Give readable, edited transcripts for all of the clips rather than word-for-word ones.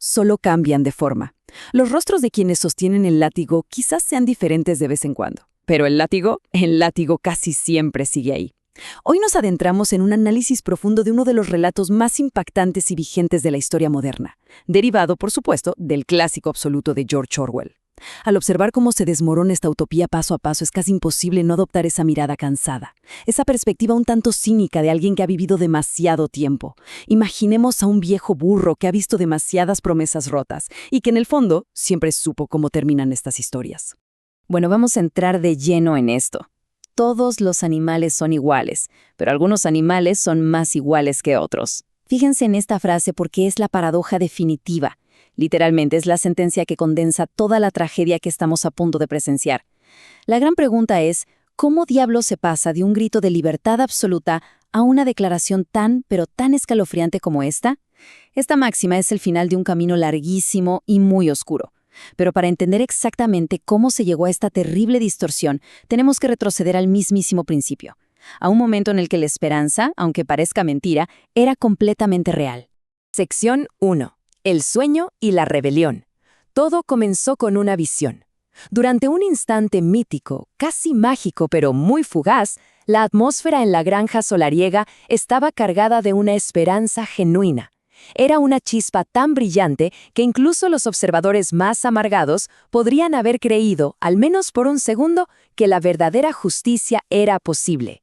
Solo cambian de forma. Los rostros de quienes sostienen el látigo quizás sean diferentes de vez en cuando, pero el látigo casi siempre sigue ahí. Hoy nos adentramos en un análisis profundo de uno de los relatos más impactantes y vigentes de la historia moderna, derivado, por supuesto, del clásico absoluto de George Orwell. Al observar cómo se desmorona esta utopía paso a paso, es casi imposible no adoptar esa mirada cansada, esa perspectiva un tanto cínica de alguien que ha vivido demasiado tiempo. Imaginemos a un viejo burro que ha visto demasiadas promesas rotas y que en el fondo siempre supo cómo terminan estas historias. Bueno, vamos a entrar de lleno en esto. Todos los animales son iguales, pero algunos animales son más iguales que otros. Fíjense en esta frase porque es la paradoja definitiva. Literalmente es la sentencia que condensa toda la tragedia que estamos a punto de presenciar. La gran pregunta es, ¿cómo diablos se pasa de un grito de libertad absoluta a una declaración pero tan escalofriante como esta? Esta máxima es el final de un camino larguísimo y muy oscuro. Pero para entender exactamente cómo se llegó a esta terrible distorsión, tenemos que retroceder al mismísimo principio, a un momento en el que la esperanza, aunque parezca mentira, era completamente real. Sección 1. El sueño y la rebelión. Todo comenzó con una visión. Durante un instante mítico, casi mágico pero muy fugaz, la atmósfera en la granja solariega estaba cargada de una esperanza genuina. Era una chispa tan brillante que incluso los observadores más amargados podrían haber creído, al menos por un segundo, que la verdadera justicia era posible.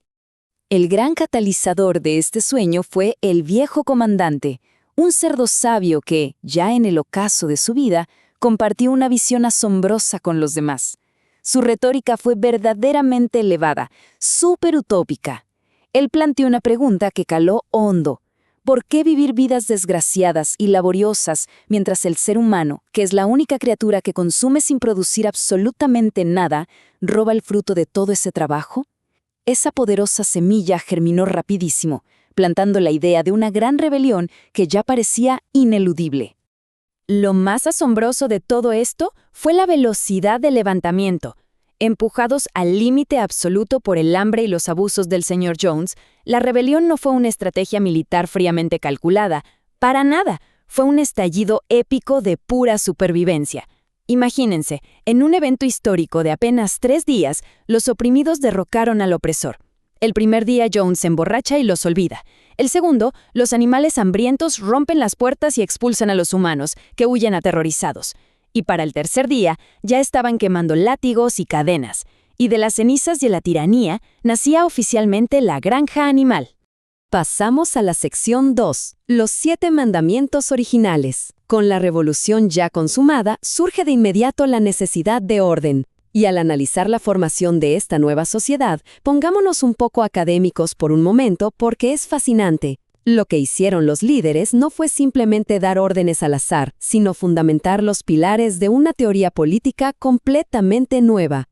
El gran catalizador de este sueño fue el viejo comandante, un cerdo sabio que, ya en el ocaso de su vida, compartió una visión asombrosa con los demás. Su retórica fue verdaderamente elevada, súper utópica. Él planteó una pregunta que caló hondo. ¿Por qué vivir vidas desgraciadas y laboriosas mientras el ser humano, que es la única criatura que consume sin producir absolutamente nada, roba el fruto de todo ese trabajo? Esa poderosa semilla germinó rapidísimo, plantando la idea de una gran rebelión que ya parecía ineludible. Lo más asombroso de todo esto fue la velocidad del levantamiento. Empujados al límite absoluto por el hambre y los abusos del Sr. Jones, la rebelión no fue una estrategia militar fríamente calculada. Para nada, fue un estallido épico de pura supervivencia. Imagínense, en un evento histórico de apenas 3 días, los oprimidos derrocaron al opresor. El primer día Jones se emborracha y los olvida. El segundo, los animales hambrientos rompen las puertas y expulsan a los humanos, que huyen aterrorizados. Y para el tercer día, ya estaban quemando látigos y cadenas. Y de las cenizas de la tiranía, nacía oficialmente la granja animal. Pasamos a la sección 2, los 7 mandamientos originales. Con la revolución ya consumada, surge de inmediato la necesidad de orden. Y al analizar la formación de esta nueva sociedad, pongámonos un poco académicos por un momento porque es fascinante. Lo que hicieron los líderes no fue simplemente dar órdenes al azar, sino fundamentar los pilares de una teoría política completamente nueva.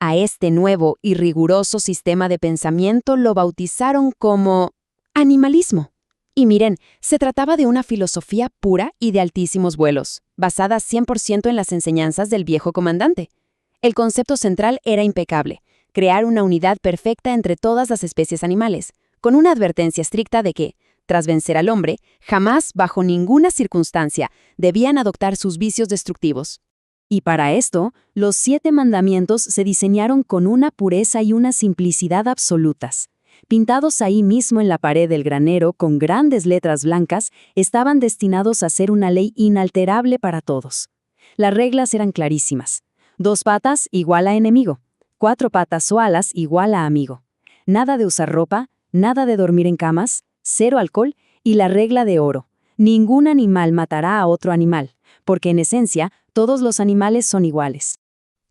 A este nuevo y riguroso sistema de pensamiento lo bautizaron como animalismo. Y miren, se trataba de una filosofía pura y de altísimos vuelos, basada 100% en las enseñanzas del viejo comandante. El concepto central era impecable, crear una unidad perfecta entre todas las especies animales, con una advertencia estricta de que, tras vencer al hombre, jamás, bajo ninguna circunstancia, debían adoptar sus vicios destructivos. Y para esto, los 7 mandamientos se diseñaron con una pureza y una simplicidad absolutas. Pintados ahí mismo en la pared del granero con grandes letras blancas, estaban destinados a ser una ley inalterable para todos. Las reglas eran clarísimas. 2 patas igual a enemigo, 4 patas o alas igual a amigo. Nada de usar ropa, nada de dormir en camas, 0 alcohol y la regla de oro. Ningún animal matará a otro animal, porque en esencia todos los animales son iguales.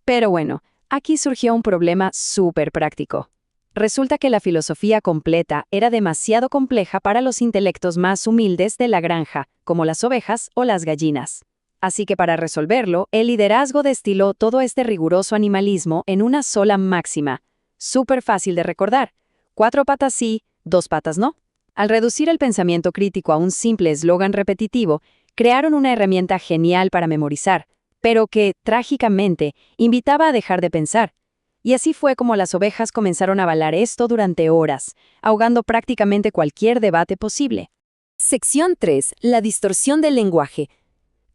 Pero bueno, aquí surgió un problema súper práctico. Resulta que la filosofía completa era demasiado compleja para los intelectos más humildes de la granja, como las ovejas o las gallinas. Así que para resolverlo, el liderazgo destiló todo este riguroso animalismo en una sola máxima. Súper fácil de recordar. 4 patas sí, 2 patas no. Al reducir el pensamiento crítico a un simple eslogan repetitivo, crearon una herramienta genial para memorizar, pero que, trágicamente, invitaba a dejar de pensar. Y así fue como las ovejas comenzaron a avalar esto durante horas, ahogando prácticamente cualquier debate posible. Sección 3. La distorsión del lenguaje.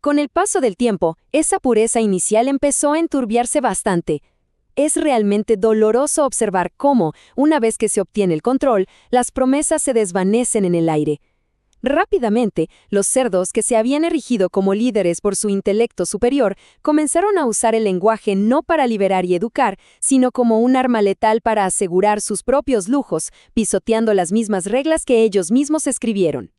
Con el paso del tiempo, esa pureza inicial empezó a enturbiarse bastante. Es realmente doloroso observar cómo, una vez que se obtiene el control, las promesas se desvanecen en el aire. Rápidamente, los cerdos, que se habían erigido como líderes por su intelecto superior, comenzaron a usar el lenguaje no para liberar y educar, sino como un arma letal para asegurar sus propios lujos, pisoteando las mismas reglas que ellos mismos escribieron.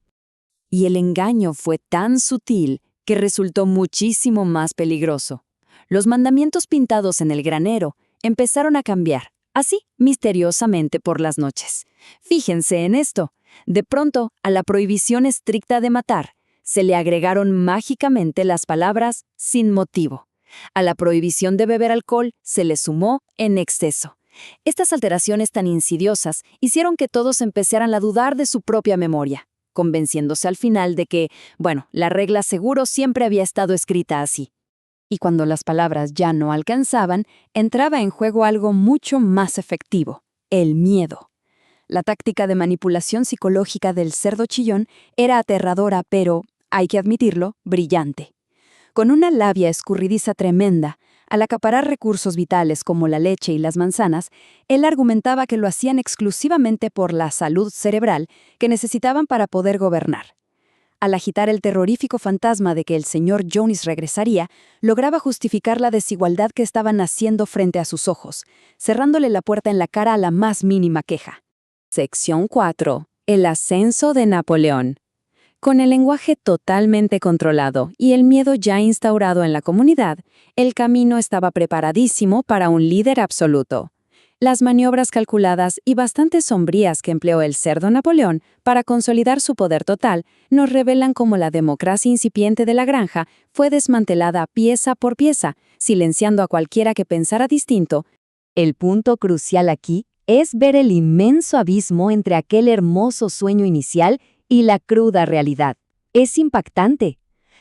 Y el engaño fue tan sutil que resultó muchísimo más peligroso. Los mandamientos pintados en el granero empezaron a cambiar, así, misteriosamente por las noches. Fíjense en esto. De pronto, a la prohibición estricta de matar, se le agregaron mágicamente las palabras sin motivo. A la prohibición de beber alcohol se le sumó en exceso. Estas alteraciones tan insidiosas hicieron que todos empezaran a dudar de su propia memoria, convenciéndose al final de que, la regla seguro siempre había estado escrita así. Y cuando las palabras ya no alcanzaban, entraba en juego algo mucho más efectivo: el miedo. La táctica de manipulación psicológica del cerdo chillón era aterradora, pero, hay que admitirlo, brillante. Con una labia escurridiza tremenda, al acaparar recursos vitales como la leche y las manzanas, él argumentaba que lo hacían exclusivamente por la salud cerebral que necesitaban para poder gobernar. Al agitar el terrorífico fantasma de que el señor Jones regresaría, lograba justificar la desigualdad que estaban haciendo frente a sus ojos, cerrándole la puerta en la cara a la más mínima queja. Sección 4. El ascenso de Napoleón. Con el lenguaje totalmente controlado y el miedo ya instaurado en la comunidad, el camino estaba preparadísimo para un líder absoluto. Las maniobras calculadas y bastante sombrías que empleó el cerdo Napoleón para consolidar su poder total nos revelan cómo la democracia incipiente de la granja fue desmantelada pieza por pieza, silenciando a cualquiera que pensara distinto. El punto crucial aquí es ver el inmenso abismo entre aquel hermoso sueño inicial y la cruda realidad. Es impactante.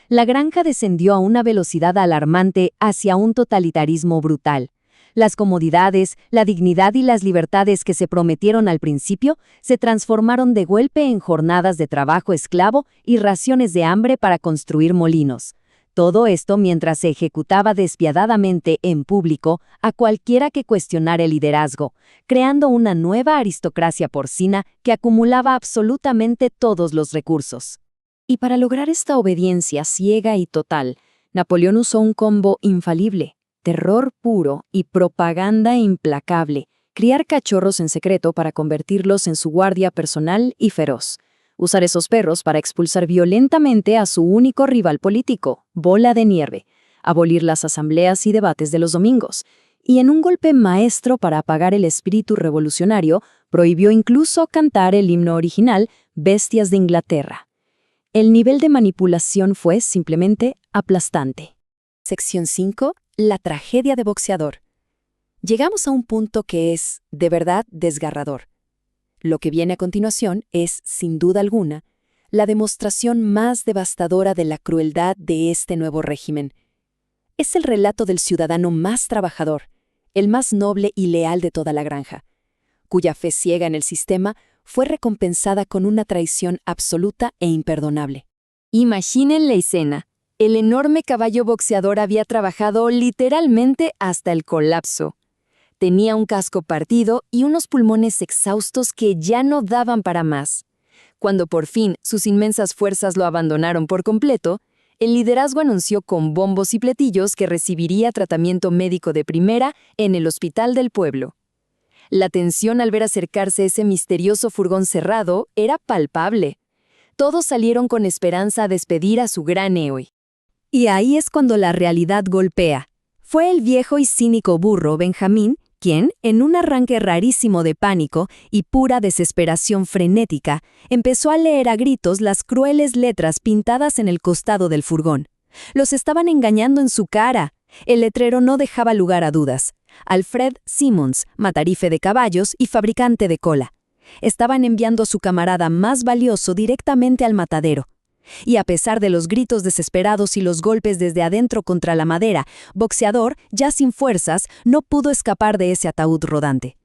La granja descendió a una velocidad alarmante hacia un totalitarismo brutal. Las comodidades, la dignidad y las libertades que se prometieron al principio se transformaron de golpe en jornadas de trabajo esclavo y raciones de hambre para construir molinos. Todo esto mientras se ejecutaba despiadadamente en público a cualquiera que cuestionara el liderazgo, creando una nueva aristocracia porcina que acumulaba absolutamente todos los recursos. Y para lograr esta obediencia ciega y total, Napoleón usó un combo infalible: terror puro y propaganda implacable, criar cachorros en secreto para convertirlos en su guardia personal y feroz. Usar esos perros para expulsar violentamente a su único rival político, Bola de Nieve, abolir las asambleas y debates de los domingos, y en un golpe maestro para apagar el espíritu revolucionario, prohibió incluso cantar el himno original, Bestias de Inglaterra. El nivel de manipulación fue simplemente aplastante. Sección 5. La tragedia de boxeador. Llegamos a un punto que es, de verdad, desgarrador. Lo que viene a continuación es, sin duda alguna, la demostración más devastadora de la crueldad de este nuevo régimen. Es el relato del ciudadano más trabajador, el más noble y leal de toda la granja, cuya fe ciega en el sistema fue recompensada con una traición absoluta e imperdonable. Imaginen la escena. El enorme caballo boxeador había trabajado literalmente hasta el colapso. Tenía un casco partido y unos pulmones exhaustos que ya no daban para más. Cuando por fin sus inmensas fuerzas lo abandonaron por completo, el liderazgo anunció con bombos y platillos que recibiría tratamiento médico de primera en el hospital del pueblo. La tensión al ver acercarse ese misterioso furgón cerrado era palpable. Todos salieron con esperanza a despedir a su gran héroe. Y ahí es cuando la realidad golpea. Fue el viejo y cínico burro Benjamín quien, en un arranque rarísimo de pánico y pura desesperación frenética, empezó a leer a gritos las crueles letras pintadas en el costado del furgón. Los estaban engañando en su cara. El letrero no dejaba lugar a dudas. Alfred Simmons, matarife de caballos y fabricante de cola. Estaban enviando a su camarada más valioso directamente al matadero. Y a pesar de los gritos desesperados y los golpes desde adentro contra la madera, Boxeador, ya sin fuerzas, no pudo escapar de ese ataúd rodante.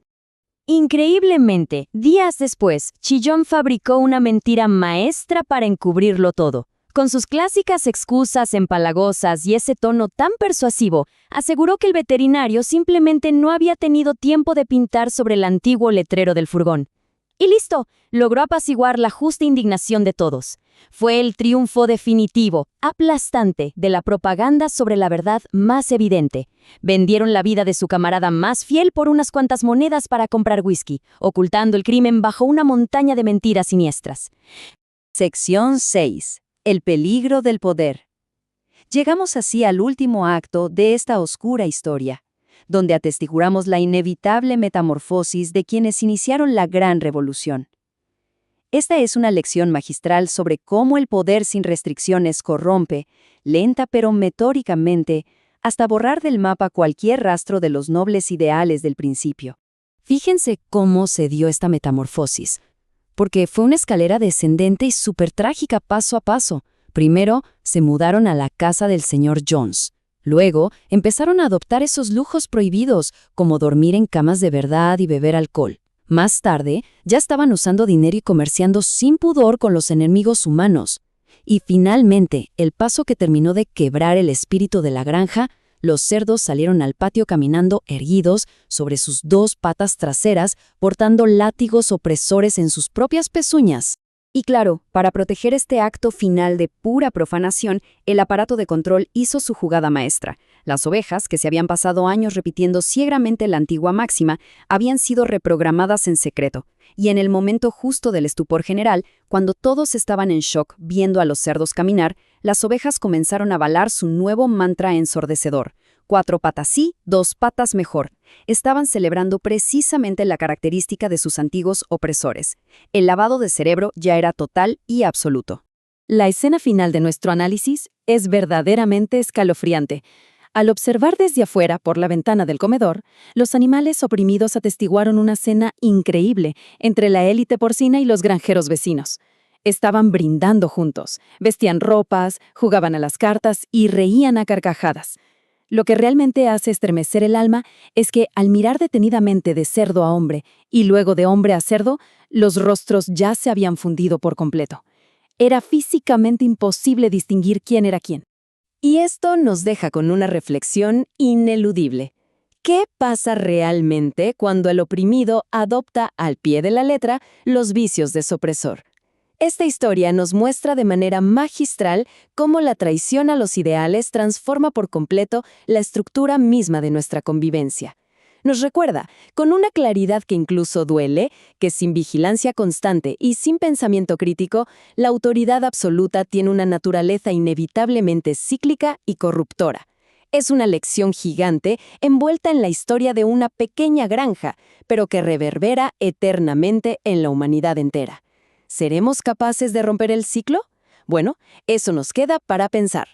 Increíblemente, días después, Chillón fabricó una mentira maestra para encubrirlo todo. Con sus clásicas excusas empalagosas y ese tono tan persuasivo, aseguró que el veterinario simplemente no había tenido tiempo de pintar sobre el antiguo letrero del furgón. Y listo, logró apaciguar la justa indignación de todos. Fue el triunfo definitivo, aplastante, de la propaganda sobre la verdad más evidente. Vendieron la vida de su camarada más fiel por unas cuantas monedas para comprar whisky, ocultando el crimen bajo una montaña de mentiras siniestras. Sección 6. El peligro del poder. Llegamos así al último acto de esta oscura historia, donde atestiguamos la inevitable metamorfosis de quienes iniciaron la Gran Revolución. Esta es una lección magistral sobre cómo el poder sin restricciones corrompe, lenta pero metóricamente, hasta borrar del mapa cualquier rastro de los nobles ideales del principio. Fíjense cómo se dio esta metamorfosis, porque fue una escalera descendente y súper trágica paso a paso. Primero, se mudaron a la casa del señor Jones. Luego, empezaron a adoptar esos lujos prohibidos, como dormir en camas de verdad y beber alcohol. Más tarde, ya estaban usando dinero y comerciando sin pudor con los enemigos humanos. Y finalmente, el paso que terminó de quebrar el espíritu de la granja, los cerdos salieron al patio caminando erguidos sobre sus 2 patas traseras, portando látigos opresores en sus propias pezuñas. Y claro, para proteger este acto final de pura profanación, el aparato de control hizo su jugada maestra. Las ovejas, que se habían pasado años repitiendo ciegamente la antigua máxima, habían sido reprogramadas en secreto. Y en el momento justo del estupor general, cuando todos estaban en shock viendo a los cerdos caminar, las ovejas comenzaron a balar su nuevo mantra ensordecedor. 4 patas sí, 2 patas mejor. Estaban celebrando precisamente la característica de sus antiguos opresores. El lavado de cerebro ya era total y absoluto. La escena final de nuestro análisis es verdaderamente escalofriante. Al observar desde afuera, por la ventana del comedor, los animales oprimidos atestiguaron una cena increíble entre la élite porcina y los granjeros vecinos. Estaban brindando juntos, vestían ropas, jugaban a las cartas y reían a carcajadas. Lo que realmente hace estremecer el alma es que, al mirar detenidamente de cerdo a hombre y luego de hombre a cerdo, los rostros ya se habían fundido por completo. Era físicamente imposible distinguir quién era quién. Y esto nos deja con una reflexión ineludible. ¿Qué pasa realmente cuando el oprimido adopta al pie de la letra los vicios de su opresor? Esta historia nos muestra de manera magistral cómo la traición a los ideales transforma por completo la estructura misma de nuestra convivencia. Nos recuerda, con una claridad que incluso duele, que sin vigilancia constante y sin pensamiento crítico, la autoridad absoluta tiene una naturaleza inevitablemente cíclica y corruptora. Es una lección gigante envuelta en la historia de una pequeña granja, pero que reverbera eternamente en la humanidad entera. ¿Seremos capaces de romper el ciclo? Bueno, eso nos queda para pensar.